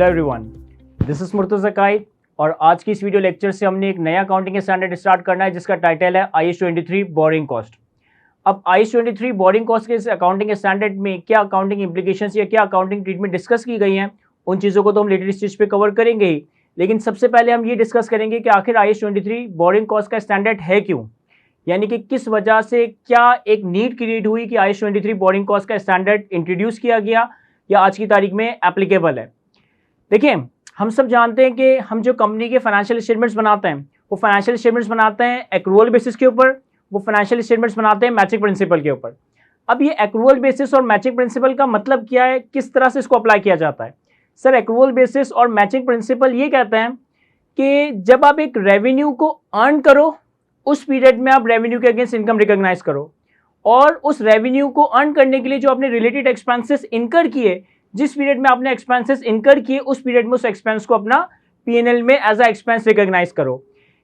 Hello everyone, this is Murtaza Qaid और आज की इस वीडियो लेक्चर से हमने एक नया अकाउंटिंग स्टैंडर्ड स्टार्ट करना है जिसका टाइटल है IAS 23 बोरिंग कॉस्ट। अब IAS 23 बोरिंग कॉस्ट के इस अकाउंटिंग स्टैंडर्ड में क्या अकाउंटिंग इंप्लीकेशंस या क्या अकाउंटिंग ट्रीटमेंट डिस्कस की गई हैं, उन चीज़ों को तो हम लेटर स्टेज पे कवर करेंगे ही, लेकिन सबसे पहले हम ये डिस्कस करेंगे कि आखिर IAS 23 बोरिंग कॉस्ट का स्टैंडर्ड है क्यों, यानी कि किस वजह से क्या एक नीड क्रिएट हुई कि IAS 23 बोरिंग कॉस्ट का स्टैंडर्ड इंट्रोड्यूस किया गया या आज की तारीख में एप्लीकेबल है। देखिए, हम सब जानते हैं कि हम जो कंपनी के फाइनेंशियल स्टेटमेंट्स बनाते हैं वो फाइनेंशियल स्टेटमेंट्स बनाते हैं एक्रूअल बेसिस के ऊपर, वो फाइनेंशियल स्टेटमेंट्स बनाते हैं मैचिंग प्रिंसिपल के ऊपर। अब ये एक्रूअल बेसिस और मैचिंग प्रिंसिपल का मतलब क्या है, किस तरह से इसको अप्लाई किया जाता है। सर, एक्रूअल बेसिस और मैचिंग प्रिंसिपल ये कहते हैं कि जब आप एक रेवेन्यू को अर्न करो उस पीरियड में आप रेवेन्यू के अगेंस्ट इनकम रिकॉग्नाइज करो, और उस रेवेन्यू को अर्न करने के लिए जो आपने रिलेटेड एक्सपेंसेस इनकर किए, जिस पीरियड में आपने एक्सपेंसेस इनकर किए उस पीरियड में उस एक्सपेंस को अपना पीएनएल में एज अ एक्सपेंस रिकॉग्नाइज करो।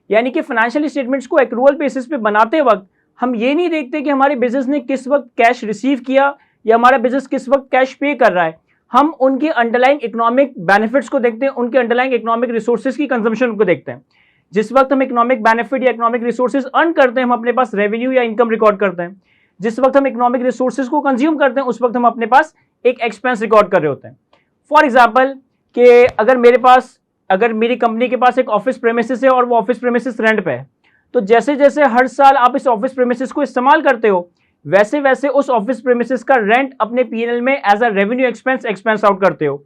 यानी कि फाइनेंशियल स्टेटमेंट्स को एक्रूअल बेसिस पे बनाते वक्त हम ये नहीं देखते कि हमारे बिजनेस ने किस वक्त कैश रिसीव किया या हमारा बिजनेस किस वक्त कैश पे कर रहा है, हम उनके अंडरलाइंग इकोनॉमिक बेनिफिट्स को देखते हैं, उनके अंडरलाइंग इकोनॉमिक रिसोर्सेज की कंजम्पशन को देखते हैं। जिस वक्त हम इकोनॉमिक बेनिफिट या इकोनॉमिक रिसोर्सेज अर्न करते हैं हम अपने पास रेवेन्यू या इनकम रिकॉर्ड करते हैं। जिस वक्त हम इकोनॉमिक रिसोर्सेज को कंज्यूम करते हैं उस वक्त हम अपने पास एक एक्सपेंस रिकॉर्ड कर रहे होते हैं। फॉर एग्जाम्पल कि अगर मेरी कंपनी के पास एक ऑफिस प्रेमिसेस है और वो ऑफिस प्रेमिसेस रेंट पे है, तो जैसे जैसे हर साल आप इस ऑफिस प्रेमिसेस को इस्तेमाल करते हो वैसे वैसे उस ऑफिस प्रेमिसेस का रेंट अपने पीएनएल में as a revenue expense out करते हो,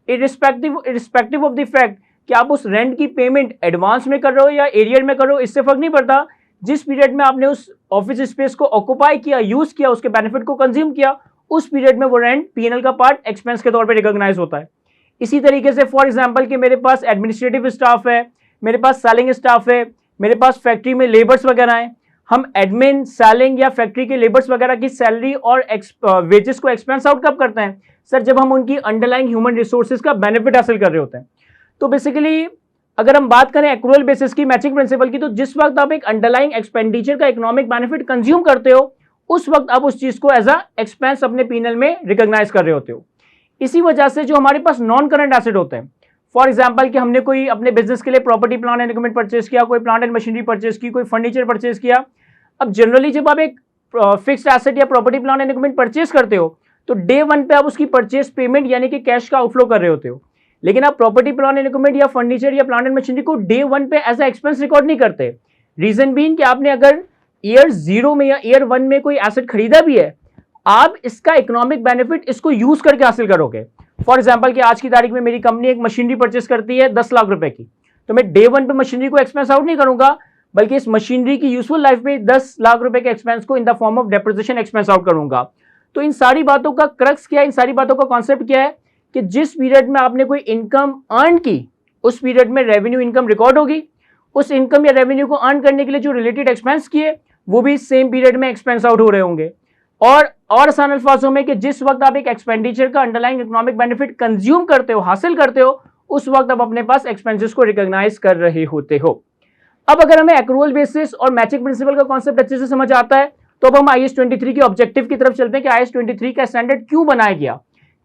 इरिस्पेक्टिव ऑफ द फैक्ट कि आप उस रेंट की पेमेंट एडवांस में कर रहे हो या एरियर में कर रहे हो, इससे फर्क नहीं पड़ता। जिस पीरियड में आपने उस ऑफिस स्पेस को ऑक्यूपाई किया, यूज किया, उसके बेनिफिट को कंज्यूम किया, उस पीरियड में वो रेंट पीएनएल का पार्ट एक्सपेंस के तौर पे रिकॉग्नाइज होता है। इसी तरीके से फॉर एग्जांपल कि मेरे पास एडमिनिस्ट्रेटिव स्टाफ है, मेरे पास सेलिंग स्टाफ है, मेरे पास फैक्ट्री में लेबर्स वगैरह हैं, हम एडमिन, सेलिंग या फैक्ट्री के लेबर्स वगैरह की सैलरी और वेजेस को एक्सपेंस आउट कब करते हैं? सर, जब हम उनकी अंडरलाइंग ह्यूमन रिसोर्सेज का बेनिफिट हासिल कर रहे होते हैं। तो बेसिकली अगर हम बात करें एक्रूअल बेसिस की, मैचिंग प्रिंसिपल की, तो जिस वक्त आप एक अंडरलाइंग एक्सपेंडिचर का इकोनॉमिक बेनिफिट कंज्यूम करते हो उस वक्त आप उस चीज को एज अ एक्सपेंस अपने पीएनएल में रिकॉग्नाइज कर रहे होते हो। इसी वजह से जो हमारे पास नॉन करंट एसेट होते हैं, फॉर एग्जांपल कि हमने कोई अपने बिजनेस के लिए property, plant and equipment purchase किया, कोई प्लांट एंड मशीनरी परचेज की, कोई फर्नीचर परचेज किया। अब जनरली जब आप एक फिक्स्ड एसेट या property, plant and equipment purchase करते हो तो डे 1 पे आप उसकी परचेज पेमेंट यानी कि कैश का आउटफ्लो कर रहे होते हो, लेकिन आप प्रॉपर्टी, प्लांट एंड इक्विपमेंट या फर्नीचर या प्लांट एंड मशीनरी को डे 1 पे एज अ एक्सपेंस रिकॉर्ड नहीं करते। रीजन बीइंग कि आपने अगर ईयर 0 में या ईयर 1 में कोई एसेट खरीदा भी है, आप इसका इकोनॉमिक बेनिफिट इसको यूज करके हासिल करोगे। फॉर एग्जांपल कि आज की तारीख में मेरी कंपनी एक मशीनरी परचेस करती है 10 लाख रुपए की, तो मैं डे 1 पे मशीनरी को एक्सपेंस आउट नहीं करूंगा, बल्कि इस मशीनरी की यूजफुल लाइफ में 10 लाख रुपए के एक्सपेंस को in the form of depreciation expense out करूंगा। तो इन सारी बातों का क्रक्स क्या है, इन सारी बातों का कॉन्सेप्ट क्या है कि जिस पीरियड में आपने कोई इनकम अर्न की उस पीरियड में रेवेन्यू इनकम रिकॉर्ड होगी, उस इनकम या रेवेन्यू को अर्न करने के लिए जो रिलेटेड एक्सपेंस किए वो भी सेम पीरियड में एक्सपेंस आउट हो रहे होंगे। और आसान अल्फाजों में कि जिस वक्त आप एक एक्सपेंडिचर का अंडरलाइंग इकोनॉमिक बेनिफिट कंज्यूम करते हो, हासिल करते हो, उस वक्त आप अपने पास एक्सपेंसेस को रिकॉग्नाइज कर रहे होते हो। अब अगर हमें एक्रूअल बेसिस और मैचिंग प्रिंसिपल का कॉन्सेप्ट अच्छे से समझ आता है तो अब हम IAS 23 के ऑब्जेक्टिव की तरफ चलते हैं कि IAS 23 का स्टैंडर्ड क्यों बनाया गया।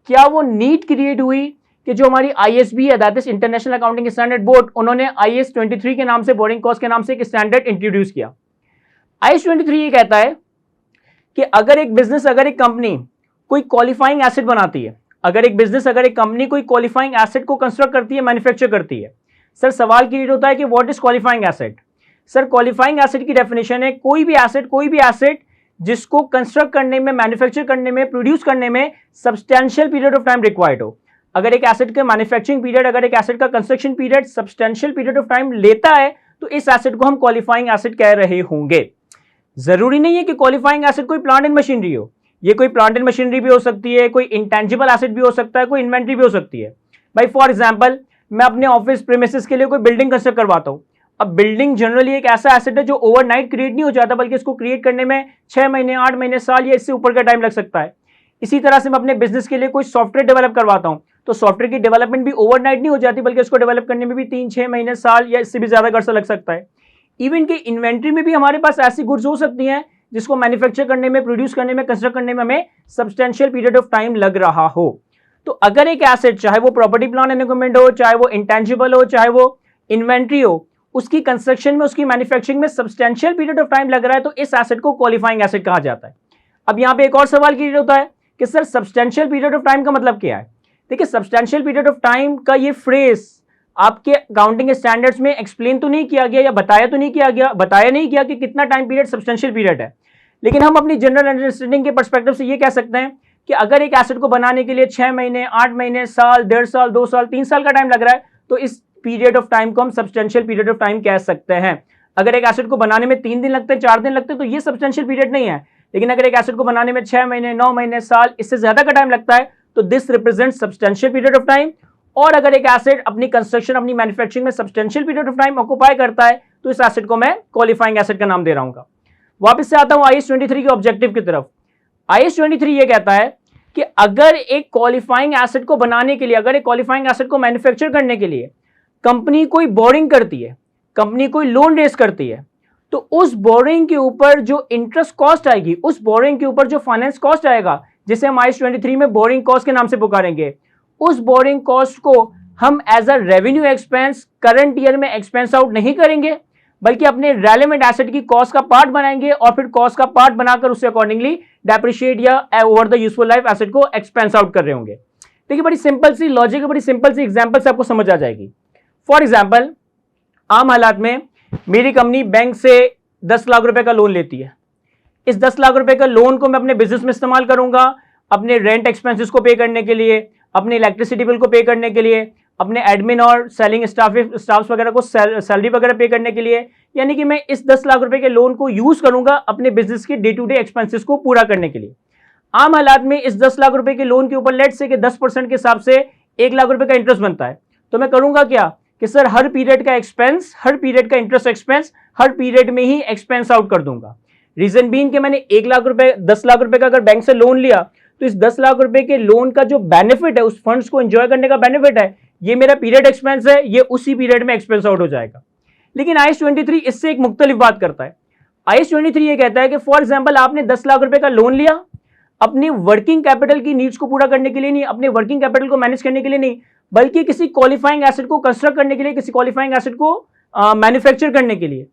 क्या वो नीड क्रिएट हुई कि जो हमारी IASB है, that is international accounting standard board, उन्होंने IAS 23 के नाम से, बोरिंग कॉस्ट के नाम से एक स्टैंडर्ड इंट्रोड्यूस किया। IAS 23 ये कहता है कि अगर एक बिजनेस, अगर एक कंपनी कोई क्वालिफाइंग एसेट बनाती है, अगर एक बिजनेस, अगर एक कंपनी कोई क्वालिफाइंग एसेट को कंस्ट्रक्ट करती है, मैन्युफैक्चर करती है। सर, सवाल क्रिएट होता है कि what is qualifying asset. Sir, qualifying asset की डेफिनेशन है कोई भी एसेट जिसको कंस्ट्रक्ट करने में, मैन्युफैक्चर करने में, प्रोड्यूस करने में substantial period of time required हो। अगर एक एसेट का मैन्युफैक्चरिंग पीरियड, अगर एक एसेट का construction period substantial period of time लेता है तो इस एसेट को हम क्वालिफाइंग एसेट कह रहे होंगे। जरूरी नहीं है कि क्वालिफाइंग एसेट कोई प्लांट एंड मशीनरी हो, ये कोई प्लांट एंड मशीनरी भी हो सकती है, कोई इंटेंजिबल एसेट भी हो सकता है, कोई इन्वेंट्री भी हो सकती है। भाई फॉर एग्जांपल मैं अपने ऑफिस प्रीमिसेस के लिए कोई बिल्डिंग कंस्ट्रक्ट करवाता हूं। अब बिल्डिंग जनरली एक ऐसा एसेट है जो ओवरनाइट क्रिएट नहीं हो जाता, बल्कि इसको क्रिएट करने में 6 महीने, 8 महीने, साल या इससे ऊपर का टाइम लग सकता है। इसी तरह से मैं अपने बिजनेस के लिए कोई सॉफ्टवेयर डेवलप करवाता हूं, तो सॉफ्टवेयर की डेवलपमेंट भी ओवरनाइट नहीं हो जाती, बल्कि इसको डेवलप करने में भी 3-6 महीने, साल या इससे भी ज्यादा अर्सा लग सकता है। इवन की इन्वेंट्री में भी हमारे पास ऐसी गुड्स हो सकती हैं जिसको मैन्युफैक्चर करने में, प्रोड्यूस करने में, कंस्ट्रक्ट करने में हमें सब्सटेंशियल पीरियड ऑफ टाइम लग रहा हो। तो तो अगर एक एसेट, चाहे वो प्रॉपर्टी प्लांट एंड इक्विपमेंट हो, चाहे वो इंटेंजिबल हो, चाहे वो इन्वेंट्री हो, उसकी कंस्ट्रक्शन में, उसकी मैन्युफैक्चरिंग में सब्सटेंशियल पीरियड ऑफ टाइम लग रहा है, तो इस एसेट को क्वालिफाइंग एसेट कहा जाता है। अब यहां पे एक और सवाल क्लियर होता है कि sir substantial period of time का मतलब क्या है। देखिए, सब्सटेंशियल पीरियड ऑफ टाइम का ये फ्रेज आपके अकाउंटिंग स्टैंडर्ड्स में एक्सप्लेन तो नहीं किया गया या बताया नहीं गया कि कितना टाइम पीरियड सब्सटेंशियल पीरियड है, लेकिन हम अपनी जनरल अंडरस्टैंडिंग के पर्सपेक्टिव से ये कह सकते हैं कि अगर एक एसेट को बनाने के लिए 6 महीने, 8 महीने, साल, 1.5 साल, 2 साल, 3 साल का टाइम लग रहा है, तो इस पीरियड ऑफ टाइम को हम सब्सटेंशियल पीरियड ऑफ टाइम कह सकते हैं। अगर एक एसेट को बनाने में 3 दिन लगते हैं, 4 दिन लगते हैं, तो ये सब्सटेंशियल पीरियड नहीं है। लेकिन अगर एक एसेट को बनाने में 6 महीने, 9 महीने, साल, इससे ज्यादा का टाइम लगता है, तो this represent substantial period of time. और अगर एक एसेट अपनी कंस्ट्रक्शन, अपनी मैन्युफैक्चरिंग में substantial period of time occupy करता है, तो इस एसेट को मैं क्वालिफाइंग एसेट का नाम दे रहा हूं। वापस से आता हूं IAS 23 के ऑब्जेक्टिव की तरफ। IAS 23 ये कहता है कि अगर एक क्वालिफाइंग एसेट को बनाने के लिए, अगर एक क्वालिफाइंग एसेट को मैन्युफैक्चर करने के लिए कंपनी कोई बोरिंग करती है, कंपनी कोई लोन रेज करती है, तो उस बोरिंग के ऊपर जो इंटरेस्ट कॉस्ट आएगी, उस बोरिंग के ऊपर जो फाइनेंस कॉस्ट आएगा, जिसे हम IAS 23 में बोरिंग कॉस्ट के नाम से पुकारेंगे, उस बोरिंग कॉस्ट को हम as a revenue expense current year में एक्सपेंस आउट नहीं करेंगे, बल्कि अपने रेलेवेंट एसेट की कॉस्ट का पार्ट बनाएंगे और फिर कॉस्ट का पार्ट बनाकर उससे अकॉर्डिंगली डेप्रिशिएट या over the useful life asset को एक्सपेंस आउट कर रहे होंगे। देखिए, बड़ी सिंपल सी लॉजिक है, बड़ी सिंपल सी एग्जांपल से आपको समझ आ जाएगी। फॉर एग्जांपल, आम हालात में मेरी कंपनी बैंक से 10 लाख रुपए का लोन लेती है। इस 10 लाख रुपए का लोन को मैं अपने बिजनेस में इस्तेमाल करूंगा, अपने रेंट एक्सपेंसेस को पे करने के लिए, अपने इलेक्ट्रिसिटी बिल को पे करने के लिए, अपने एडमिन और सेलिंग स्टाफ्स वगैरह को सैलरी वगैरह पे करने के लिए। यानी कि मैं इस 10 लाख रुपए के लोन को यूज करूंगा अपने बिजनेस के डे टू डे एक्सपेंसेस को पूरा करने के लिए। आम हालात में इस 10 लाख रुपए के लोन के ऊपर लेट से कि 10% के हिसाब से 1 लाख रुपए का इंटरेस्ट बनता है। तो मैं करूंगा क्या कि सर हर पीरियड का एक्सपेंस, हर पीरियड का इंटरेस्ट एक्सपेंस हर पीरियड में ही एक्सपेंस आउट कर दूंगा। रीजन बीइंग कि मैंने 1 लाख रुपए, 10 लाख रुपए का अगर बैंक से लोन लिया, तो इस 10 लाख रुपए के लोन का जो बेनिफिट है, उस फंड्स को एंजॉय करने का बेनिफिट है, ये मेरा पीरियड एक्सपेंस है, ये उसी पीरियड में एक्सपेंस आउट हो जाएगा। लेकिन IAS 23 इससे एक मुख्तलिफ बात करता है। IAS 23 ये कहता है कि फॉर एग्जांपल आपने 10 लाख रुपए का लोन लिया, अपनी वर्किंग कैपिटल की नीड्स को पूरा करने के लिए नहीं, अपने वर्किंग कैपिटल को मैनेज करने के लिए नहीं, बल्कि किसी क्वालिफाइंग एसेट को कंस्ट्रक्ट करने के लिए, किसी क्वालिफाइंग एसेट को मैन्युफैक्चर करने के लिए।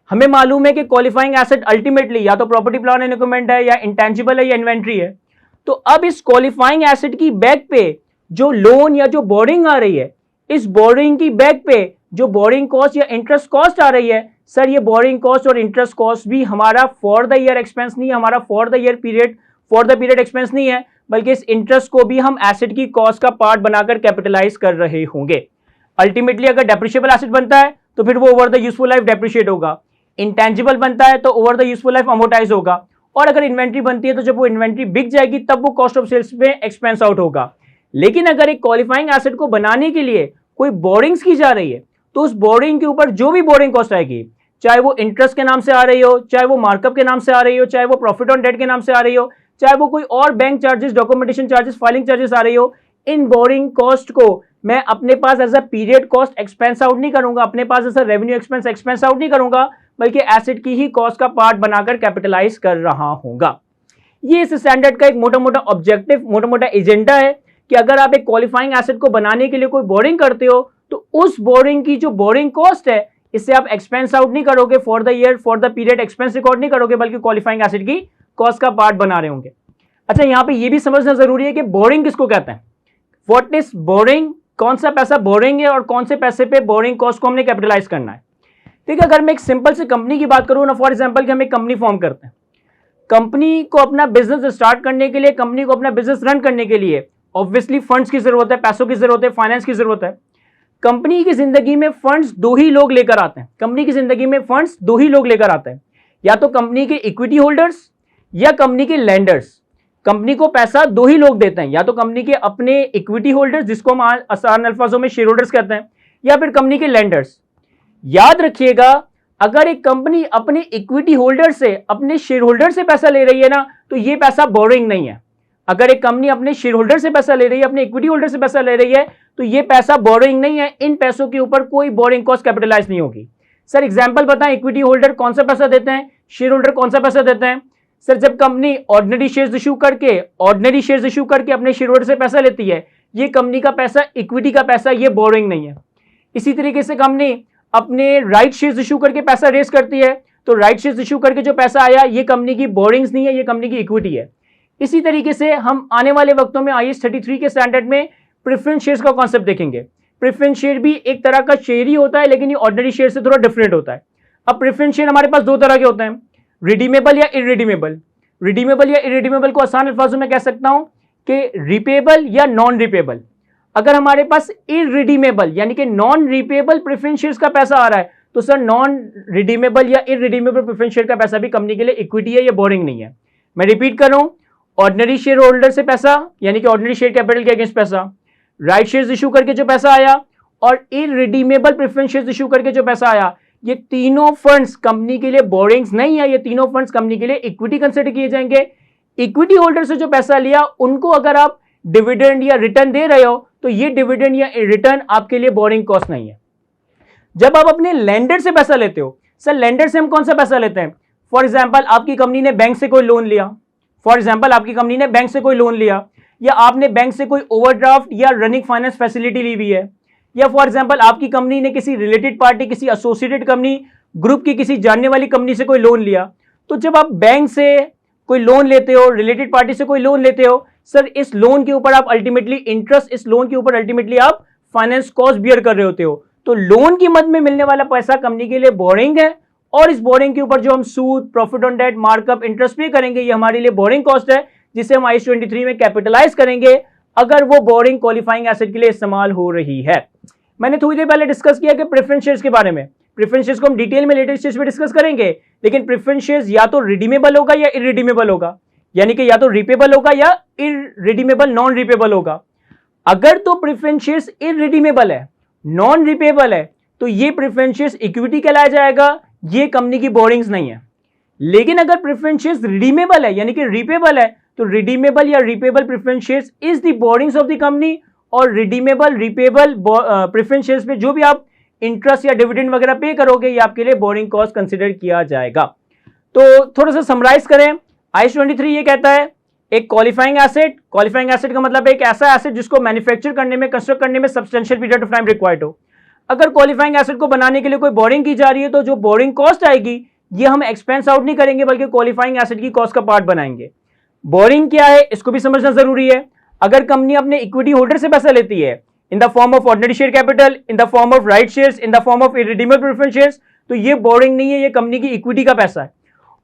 हमें मालूम है कि क्वालिफाइंग एसेट अल्टीमेटली या तो प्रॉपर्टी प्लांट एंड इक्विपमेंट है, या इंटेंजिबल है, या इन्वेंट्री है। तो अब इस क्वालिफाइंग एसेट की बैक पे जो लोन या जो बोरिंग आ रही है, इस बोरिंग की बैक पे जो बोरिंग कॉस्ट या इंटरेस्ट कॉस्ट आ रही है, सर ये बोरिंग कॉस्ट और इंटरेस्ट कॉस्ट भी हमारा फॉर द ईयर एक्सपेंस नहीं है, हमारा फॉर द पीरियड एक्सपेंस नहीं है, बल्कि इस इंटरेस्ट को भी हम एसेट की कॉस्ट का पार्ट बनाकर कैपिटलाइज कर रहे होंगे। अल्टीमेटली अगर डेप्रिशिएबल एसेट बनता है तो फिर वो over the useful life depreciate होगा, इंटेंजिबल बनता है तो over the useful life amortise होगा, और अगर इन्वेंट्री बनती है तो जब वो इन्वेंट्री बिक जाएगी तब वो कॉस्ट ऑफ सेल्स में एक्सपेंस आउट होगा। लेकिन अगर एक क्वालिफाइंग एसेट को बनाने के लिए कोई बोरिंग्स की जा रही है, तो उस बोरिंग के ऊपर जो भी बोरिंग कॉस्ट आएगी, चाहे वो इंटरेस्ट के नाम से आ रही हो, चाहे वो मार्कअप के नाम से आ रही हो, चाहे वो प्रॉफिट ऑन डेट के नाम से आ रही हो, चाहे वो कोई और bank charges, documentation charges, filing charges आ रही हो, इन बोरिंग कॉस्ट को मैं अपने पास as a period cost expense out नहीं करूंगा, अपने पास as a revenue expense out नहीं करूंगा, बल्कि एसेट की ही कॉस्ट का पार्ट बनाकर कैपिटलाइज कर रहा होगा। ये इस स्टैंडर्ड का एक मोटा मोटा ऑब्जेक्टिव, मोटा मोटा एजेंडा है कि अगर आप एक क्वालिफाइंग एसेट को बनाने के लिए कोई बोरिंग करते हो, तो उस बोरिंग की जो बोरिंग कॉस्ट है, इससे आप एक्सपेंस आउट नहीं करोगे, for the year, for the period expense record नहीं करोगे, बल्कि क्वालिफाइंग एसेट की कॉस्ट का पार्ट बना रहे होंगे। अच्छा, यहां पे ये भी समझना जरूरी है कि बोरिंग किसको कहते हैं, व्हाट इज बोरिंग, कौन सा पैसा बोरिंग है और कौन से पैसे पे बोरिंग कॉस्ट को हमने कैपिटलाइज करना है। ठीक है, अगर मैं एक सिंपल से कंपनी की बात करूं ना, फॉर एग्जांपल कि हम एक कंपनी फॉर्म करते हैं, कंपनी को अपना बिजनेस स्टार्ट करने के लिए, कंपनी को अपना बिजनेस रन करने के लिए ऑब्वियसली फंड्स की जरूरत है, पैसों की जरूरत है, फाइनेंस की जरूरत है। कंपनी की जिंदगी में फंड्स दो ही लोग लेकर आते हैं, कंपनी की जिंदगी में फंड्स दो ही लोग लेकर आते हैं, या तो कंपनी के इक्विटी होल्डर्स या कंपनी के लैंडर्स। कंपनी को पैसा दो ही लोग देते हैं, या तो कंपनी के अपने इक्विटी होल्डर्स, जिसको हम आसान अल्फाजों में शेयर होल्डर्स कहते हैं, या फिर कंपनी के लैंडर्स। याद रखिएगा, अगर एक कंपनी अपने इक्विटी होल्डर से, अपने शेयर होल्डर से पैसा ले रही है ना, तो ये पैसा बोरिंग नहीं है। अगर एक कंपनी अपने शेयर होल्डर से पैसा ले रही है, अपने इक्विटी होल्डर से पैसा ले रही है, तो ये पैसा बोरिंग नहीं है, इन पैसों के ऊपर कोई बोरिंग कॉस्ट कैपिटलाइज नहीं होगी। सर एग्जांपल बताएं, इक्विटी होल्डर कौन सा पैसा देते हैं, शेयर होल्डर कौन सा पैसा देते हैं। सर जब कंपनी ऑर्डिनरी शेयर्स इशू करके अपने शेयर होल्डर से पैसा लेती है, ये कंपनी का पैसा, इक्विटी का पैसा, ये बोरिंग नहीं है। इसी तरीके से कंपनी अपने राइट शेयर्स इशू करके पैसा रेस करती है, तो राइट शेयर्स इशू करके जो पैसा आया ये कंपनी की बोरिंग्स नहीं है, ये कंपनी की इक्विटी है। इसी तरीके से हम आने वाले वक्तों में IAS 33 के स्टैंडर्ड में प्रेफरेंस शेयर्स का कॉन्सेप्ट देखेंगे। प्रेफरेंस शेयर भी एक तरह का शेयर ही होता है, लेकिन ये ऑर्डिनरी शेयर से थोड़ा डिफरेंट होता है। अब प्रेफरेंस शेयर हमारे पास दो तरह के होते हैं, रिडीमेबल या इररिडीमेबल। रिडीमेबल या इररिडीमेबल को आसान अल्फाजों में कह सकता हूं कि रिपेबल या नॉन रिपेबल। अगर हमारे पास इररिडीमेबल यानी कि नॉन रिपेबल प्रेफरेंस शेयर्स का पैसा आ रहा है, तो सर नॉन रिडीमेबल या इररिडीमेबल प्रेफरेंस शेयर का पैसा भी कंपनी के लिए इक्विटी है, ये बोरिंग नहीं है। मैं रिपीट कर रहा हूं, ऑर्डिनरी शेयर होल्डर से पैसा यानी कि ऑर्डिनरी शेयर कैपिटल के अगेंस्ट पैसा, राइट शेयर्स इशू करके जो पैसा आया और इररिडीमेबल प्रेफरेंस शेयर्स इशू करके जो पैसा आया, ये तीनों फंड्स कंपनी के लिए बोरिंग्स नहीं है, ये तीनों फंड्स कंपनी के लिए इक्विटी कंसिडर किए जाएंगे। इक्विटी होल्डर से जो पैसा लिया उनको अगर आप डिविडेंड या रिटर्न दे रहे हो, तो ये डिविडेंड या रिटर्न आपके लिए बोरिंग कॉस्ट नहीं है। जब आप अपने लेंडर से पैसा लेते हो, सर लेंडर से हम कौन सा पैसा लेते हैं? फॉर एग्जांपल आपकी कंपनी ने बैंक से कोई लोन लिया, या आपने बैंक से कोई ओवरड्राफ्ट या रनिंग फाइनेंस फैसिलिटी ली हुई है, या फॉर एग्जांपल आपकी कंपनी ने किसी रिलेटेड पार्टी, किसी एसोसिएटेड कंपनी, ग्रुप की किसी जानने वाली कंपनी से कोई लोन लिया। तो जब आप बैंक से कोई लोन लेते हो, रिलेटेड पार्टी से कोई लोन लेते हो, सर इस लोन के ऊपर आप अल्टीमेटली इंटरेस्ट, इस लोन के ऊपर अल्टीमेटली आप फाइनेंस कॉस्ट बियर कर रहे होते हो। तो लोन की मद में मिलने वाला पैसा कंपनी के लिए बोरिंग है, और इस बोरिंग के ऊपर जो हम सूद, profit on debt, markup, interest pay करेंगे, ये हमारे लिए बोरिंग कॉस्ट है, जिसे हम IAS 23 में कैपिटलाइज करेंगे अगर वो बोरिंग क्वालिफाइंग एसेट के लिए इस्तेमाल हो रही है। मैंने थोड़ी देर पहले डिस्कस किया कि प्रेफरेंस शेयर्स के बारे में। प्रेफरेंस शेयर्स को हम डिटेल में लेटेस्ट स्टेज पे डिस्कस करेंगे, लेकिन प्रेफरेंस शेयर्स या तो रिडीमेबल होगा या इररिडीमेबल होगा, यानी कि या तो रिपेबल होगा या इररिडीमेबल नॉन रिपेबल होगा। अगर तो प्रेफरेंस शेयर्स इररिडीमेबल है, नॉन रिपेबल है, तो ये प्रेफरेंस शेयर्स इक्विटी कहलाया जाएगा, ये कंपनी की बोरिंग्स नहीं है। लेकिन अगर प्रेफरेंस शेयर्स रिडीमेबल है यानी कि रिपेबल है, तो रिडीमेबल या repayable preference shares is the borings of the company, और रिडीमेबल रिपेबल प्रेफरेंस शेयर्स पे जो भी आप इंटरेस्ट या डिविडेंड वगैरह पे करोगे, ये आपके लिए बोरिंग कॉस्ट कंसीडर किया जाएगा। तो थोड़ा सा समराइज करें, IAS 23 ये कहता है एक क्वालिफाइंग एसेट का मतलब है एक ऐसा एसेट जिसको मैन्युफैक्चर करने में, कंस्ट्रक्ट करने में substantial period of time required हो। अगर क्वालिफाइंग एसेट को बनाने के लिए कोई बोरिंग की जा रही है, तो जो बोरिंग कॉस्ट आएगी ये हम एक्सपेंस आउट नहीं करेंगे, बल्कि क्वालिफाइंग एसेट की कॉस्ट का पार्ट बनाएंगे। बोरिंग क्या है इसको भी समझना जरूरी है। अगर कंपनी अपने इक्विटी होल्डर से पैसा लेती है in the form of ordinary share capital, in the form of right shares, in the form of irredeemable preference shares, तो ये बोरिंग नहीं है, ये कंपनी की इक्विटी का पैसा है।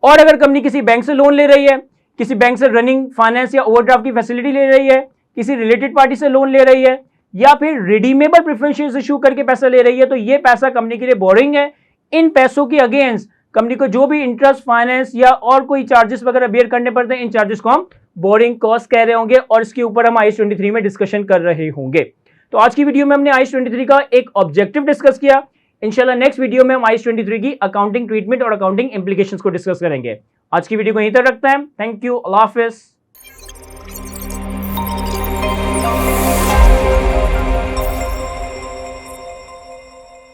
और अगर कंपनी किसी बैंक से लोन ले रही है, किसी बैंक से रनिंग फाइनेंस या ओवरड्राफ्ट की फैसिलिटी ले रही है, किसी रिलेटेड पार्टी से लोन ले रही है, या फिर रिडीमेबल प्रेफरेंस शेयर्स इशू करके पैसा ले रही है, तो ये पैसा कंपनी के लिए बोरिंग है। इन पैसों के अगेंस्ट कंपनी को जो भी इंटरेस्ट, फाइनेंस या और कोई चार्जेस वगैरह बेयर करने पड़ते हैं, इन चार्जेस को हम बोरिंग कॉस्ट कह रहे होंगे, और इसके ऊपर हम IAS 23 में डिस्कशन कर रहे होंगे। तो आज की वीडियो में हमने IAS 23 का एक ऑब्जेक्टिव डिस्कस किया। इंशाल्लाह नेक्स्ट वीडियो में हम IAS 23 की अकाउंटिंग ट्रीटमेंट और अकाउंटिंग इंप्लीकेशंस को डिस्कस करेंगे। आज की वीडियो को यहीं तक रखते हैं। Thank you, Allah Hafiz.